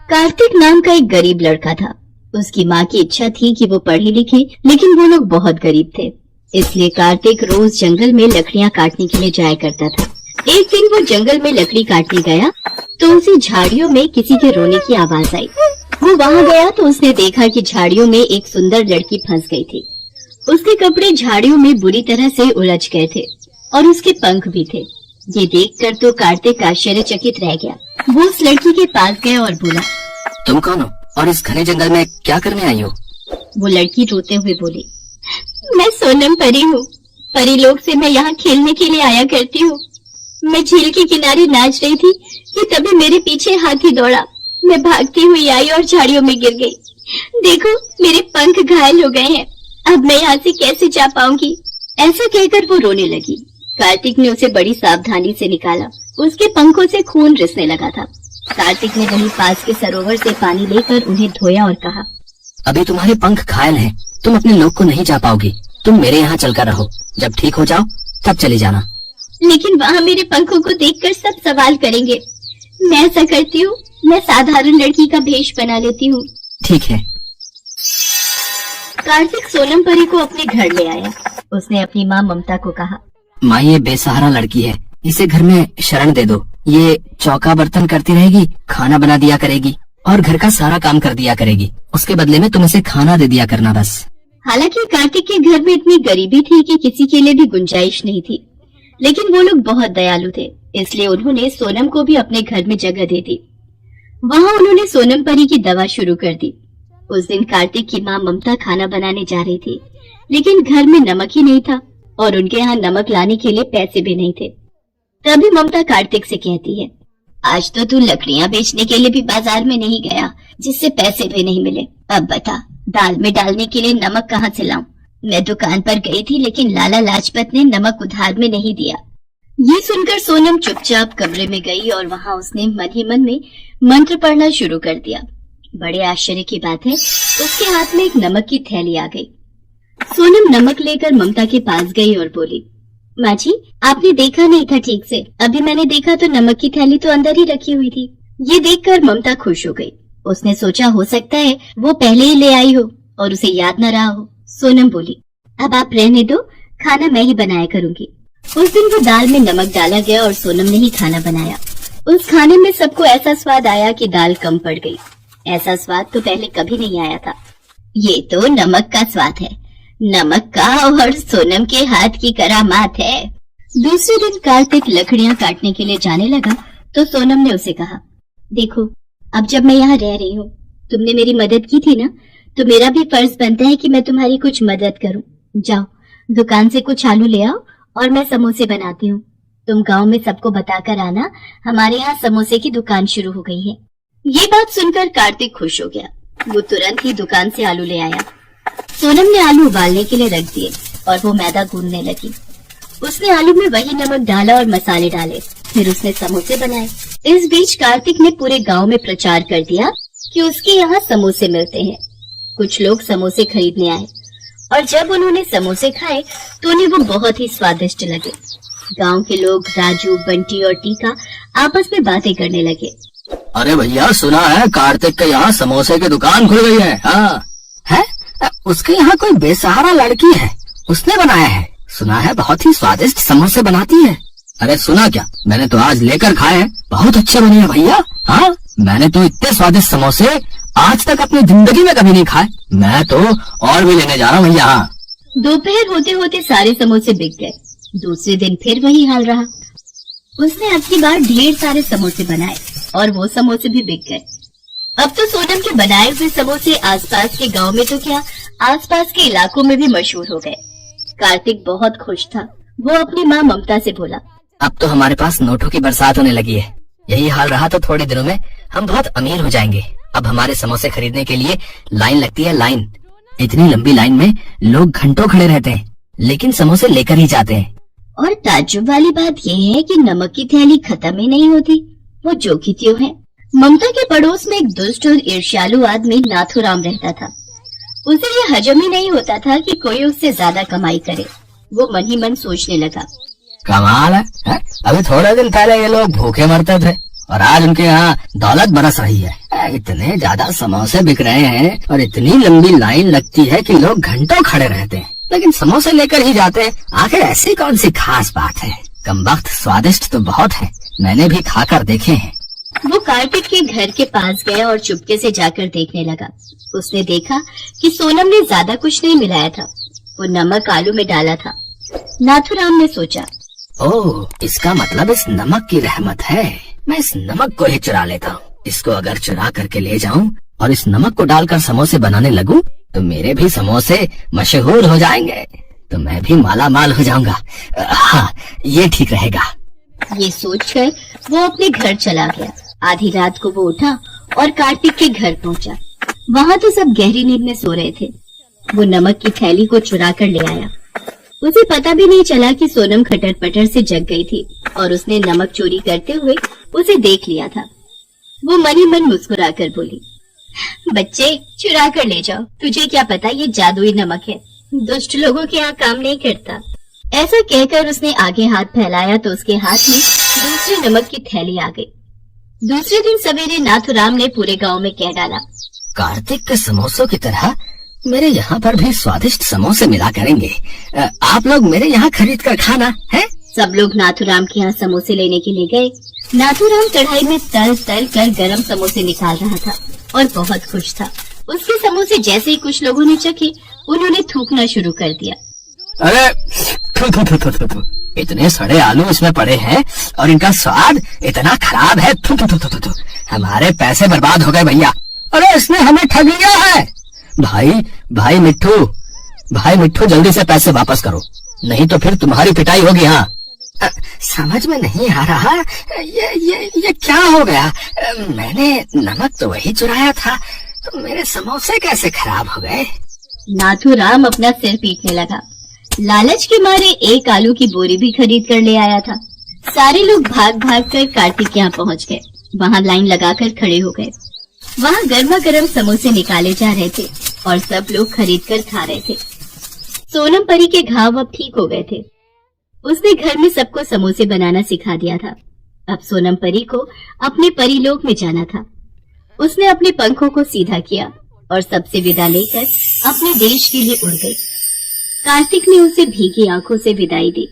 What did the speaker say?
कार्तिक नाम का एक गरीब लड़का था। उसकी माँ की इच्छा थी कि वो पढ़े लिखे, लेकिन वो लोग बहुत गरीब थे। इसलिए कार्तिक रोज जंगल में लकड़ियाँ काटने के लिए जाया करता था। एक दिन वो जंगल में लकड़ी काटने गया तो उसे झाड़ियों में किसी के रोने की आवाज आई। वो वहाँ गया तो उसने देखा कि झाड़ियों में एक सुंदर लड़की फंस गई थी। उसके कपड़े झाड़ियों में बुरी तरह से उलझ गए थे और उसके पंख भी थे। ये देखकर तो कार्तिक आश्चर्यचकित रह गया। वो उस लड़की के पास गया और बोला, तुम कौन हो और इस घने जंगल में क्या करने आई हो? वो लड़की रोते हुए बोली, मैं सोनम परी हूँ। परी लोग से मैं यहाँ खेलने के लिए आया करती हूँ। मैं झील के किनारे नाच रही थी कि तभी मेरे पीछे हाथी दौड़ा। मैं भागती हुई आई और झाड़ियों में गिर गई। देखो, मेरे पंख घायल हो गए हैं। अब मैं यहाँ से कैसे जा पाऊंगी? ऐसा कहकर वो रोने लगी। कार्तिक ने उसे बड़ी सावधानी से निकाला। उसके पंखों से खून रिसने लगा था। कार्तिक ने वहीं पास के सरोवर से पानी लेकर उन्हें धोया और कहा, अभी तुम्हारे पंख घायल हैं, तुम अपने लोग को नहीं जा पाओगी। तुम मेरे यहाँ चलकर रहो, जब ठीक हो जाओ तब चली जाना। लेकिन वहाँ मेरे पंखों को देखकर सब सवाल करेंगे। मैं ऐसा करती हूँ, मैं साधारण लड़की का भेष बना लेती हूँ। ठीक है। कार्तिक सोनम परी को अपने घर ले आया। उसने अपनी माँ ममता को कहा, माँ, ये बेसहारा लड़की है, इसे घर में शरण दे दो। ये चौका बर्तन करती रहेगी, खाना बना दिया करेगी और घर का सारा काम कर दिया करेगी। उसके बदले में तुम इसे खाना दे दिया करना बस। हालांकि कार्तिक के घर में इतनी गरीबी थी कि किसी के लिए भी गुंजाइश नहीं थी, लेकिन वो लोग बहुत दयालु थे, इसलिए उन्होंने सोनम को भी अपने घर में जगह दे दी। वहाँ उन्होंने सोनम परी की दवा शुरू कर दी। उस दिन कार्तिक की माँ ममता खाना बनाने जा रही थी, लेकिन घर में नमक ही नहीं था और उनके यहाँ नमक लाने के लिए पैसे भी नहीं थे। तभी ममता कार्तिक से कहती है, आज तो तू लकड़ियाँ बेचने के लिए भी बाजार में नहीं गया, जिससे पैसे भी नहीं मिले। अब बता, दाल में डालने के लिए नमक कहाँ से लाऊं? मैं दुकान पर गई थी, लेकिन लाला लाजपत ने नमक उधार में नहीं दिया। ये सुनकर सोनम चुपचाप कमरे में गई और वहाँ उसने मन ही मन में मंत्र पढ़ना शुरू कर दिया। बड़े आश्चर्य की बात है, उसके हाथ में एक नमक की थैली आ गई। सोनम नमक लेकर ममता के पास गई और बोली, माँ जी, आपने देखा नहीं था ठीक से। अभी मैंने देखा तो नमक की थैली तो अंदर ही रखी हुई थी। ये देखकर ममता खुश हो गई। उसने सोचा हो सकता है वो पहले ही ले आई हो और उसे याद न रहा हो। सोनम बोली, अब आप रहने दो, खाना मैं ही बनाया करूंगी। उस दिन वो दाल में नमक डाला गया और सोनम ने ही खाना बनाया। उस खाने में सबको ऐसा स्वाद आया कि दाल कम पड़ गई। ऐसा स्वाद तो पहले कभी नहीं आया था। ये तो नमक का स्वाद है, नमक का और सोनम के हाथ की करामात है। दूसरे दिन कार्तिक लकड़ियाँ काटने के लिए जाने लगा तो सोनम ने उसे कहा, देखो, अब जब मैं यहाँ रह रही हूँ, तुमने मेरी मदद की थी ना, तो मेरा भी फर्ज बनता है कि मैं तुम्हारी कुछ मदद करूँ। जाओ, दुकान से कुछ आलू ले आओ और मैं समोसे बनाती हूँ। तुम गांव में सबको बताकर आना, हमारे यहाँ समोसे की दुकान शुरू हो गई है। ये बात सुनकर कार्तिक खुश हो गया। वो तुरंत ही दुकान से आलू ले आया। सोनम ने आलू उबालने के लिए रख दिए और वो मैदा गूंदने लगी। उसने आलू में वही नमक डाला और मसाले डाले, फिर उसने समोसे बनाए। इस बीच कार्तिक ने पूरे गांव में प्रचार कर दिया कि उसके यहाँ समोसे मिलते हैं। कुछ लोग समोसे खरीदने आए और जब उन्होंने समोसे खाए तो उन्हें वो बहुत ही स्वादिष्ट लगे। गांव के लोग राजू, बंटी और टीका आपस में बातें करने लगे। अरे भैया, सुना है कार्तिक के यहाँ समोसे की दुकान खुल गई है। हाँ है, उसके यहाँ कोई बेसहारा लड़की है, उसने बनाया है। सुना है बहुत ही स्वादिष्ट समोसे बनाती है। अरे सुना क्या, मैंने तो आज लेकर खाए हैं, बहुत अच्छे बने हैं भैया। हाँ, मैंने तो इतने स्वादिष्ट समोसे आज तक अपनी जिंदगी में कभी नहीं खाए। मैं तो और भी लेने जा रहा हूँ भैया। हाँ। दोपहर होते होते सारे समोसे बिक गए। दूसरे दिन फिर वही हाल रहा। उसने अब की बार ढेर सारे समोसे बनाए और वो समोसे भी बिक गए। अब तो सोनम के बनाए हुए समोसे आसपास के गांव में तो क्या, आसपास के इलाकों में भी मशहूर हो गए। कार्तिक बहुत खुश था। वो अपनी माँ ममता से बोला, अब तो हमारे पास नोटों की बरसात होने लगी है। यही हाल रहा तो थोड़े दिनों में हम बहुत अमीर हो जाएंगे। अब हमारे समोसे खरीदने के लिए लाइन लगती है, लाइन। इतनी लंबी लाइन में लोग घंटों खड़े रहते हैं, लेकिन समोसे लेकर ही जाते हैं। और ताज्जुब वाली बात यह है कि नमक की थैली खत्म ही नहीं होती, वो जो की त्यों है। ममता के पड़ोस में एक दुष्ट और ईर्ष्यालु आदमी नाथुराम रहता था। उसे ये हजम ही नहीं होता था कि कोई उससे ज्यादा कमाई करे। वो मन ही मन सोचने लगा, कमाल है? अभी थोड़े दिन पहले ये लोग भूखे मरते थे और आज उनके यहाँ दौलत बरस रही है। इतने ज्यादा समोसे बिक रहे हैं और इतनी लंबी लाइन लगती है कि लोग घंटों खड़े रहते हैं, लेकिन समोसे लेकर ही जाते हैं। आखिर ऐसी कौन सी खास बात है? कमबख्त, स्वादिष्ट तो बहुत है, मैंने भी खाकर देखे हैं। वो कार्तिक के घर के पास गया और चुपके से जाकर देखने लगा। उसने देखा कि सोनम ने ज्यादा कुछ नहीं मिलाया था, वो नमक आलू में डाला था। नाथुराम ने सोचा, ओह, इसका मतलब इस नमक की रहमत है। मैं इस नमक को ही चुरा लेता हूँ। इसको अगर चुरा करके ले जाऊं और इस नमक को डालकर समोसे बनाने लगूं, तो मेरे भी समोसे मशहूर हो जाएंगे, तो मैं भी माला माल हो जाऊंगा। हाँ, ये ठीक रहेगा। ये सोचकर वो अपने घर चला गया। आधी रात को वो उठा और कार्तिक के घर पहुंचा। वहाँ तो सब गहरी नींद में सो रहे थे। वो नमक की थैली को चुरा कर ले आया। उसे पता भी नहीं चला कि सोनम खटर पटर से जग गई थी और उसने नमक चोरी करते हुए उसे देख लिया था। वो मन ही मन मुस्कुरा कर बोली, बच्चे, चुरा कर ले जाओ, तुझे क्या पता ये जादुई नमक है, दुष्ट लोगों के यहाँ काम नहीं करता। ऐसा कहकर उसने आगे हाथ फैलाया तो उसके हाथ में दूसरी नमक की थैली आ गई। दूसरे दिन सवेरे नाथुराम ने पूरे गांव में कह डाला, कार्तिक के समोसों की तरह मेरे यहाँ पर भी स्वादिष्ट समोसे मिला करेंगे। आप लोग मेरे यहाँ खरीद कर खाना है। सब लोग नाथुराम के यहाँ समोसे लेने के लिए गए। नाथुराम कढ़ाई में तल तल कर गरम समोसे निकाल रहा था और बहुत खुश था। उसके समोसे जैसे ही कुछ लोगों ने चखे, उन्होंने थूकना शुरू कर दिया। अरे थू थू थू थू थू, इतने सड़े आलू इसमें पड़े हैं और इनका स्वाद इतना खराब है। थू थू थू थू थू, हमारे पैसे बर्बाद हो गए भैया। अरे इसने हमें ठग लिया है। भाई मिट्ठू, जल्दी से पैसे वापस करो, नहीं तो फिर तुम्हारी पिटाई होगी। हाँ, समझ में नहीं आ रहा, ये क्या हो गया? मैंने नमक तो वही चुराया था, तो मेरे समोसे कैसे खराब हो गए? नाथुराम अपना सिर पीटने लगा। लालच के मारे एक आलू की बोरी भी खरीद कर ले आया था। सारे लोग भाग भाग कर कार्तिक के यहाँ पहुँच गए। वहाँ लाइन लगाकर खड़े हो गए। वहाँ गर्मा गर्म समोसे निकाले जा रहे थे और सब लोग खरीद कर खा रहे थे। सोनम परी के घाव अब ठीक हो गए थे। उसने घर में सबको समोसे बनाना सिखा दिया था। अब सोनम परी को अपने परीलोक में जाना था। उसने अपने पंखों को सीधा किया और सबसे विदा लेकर अपने देश के लिए उड़ गई। कार्तिक ने उसे भीगी आंखों से विदाई दी।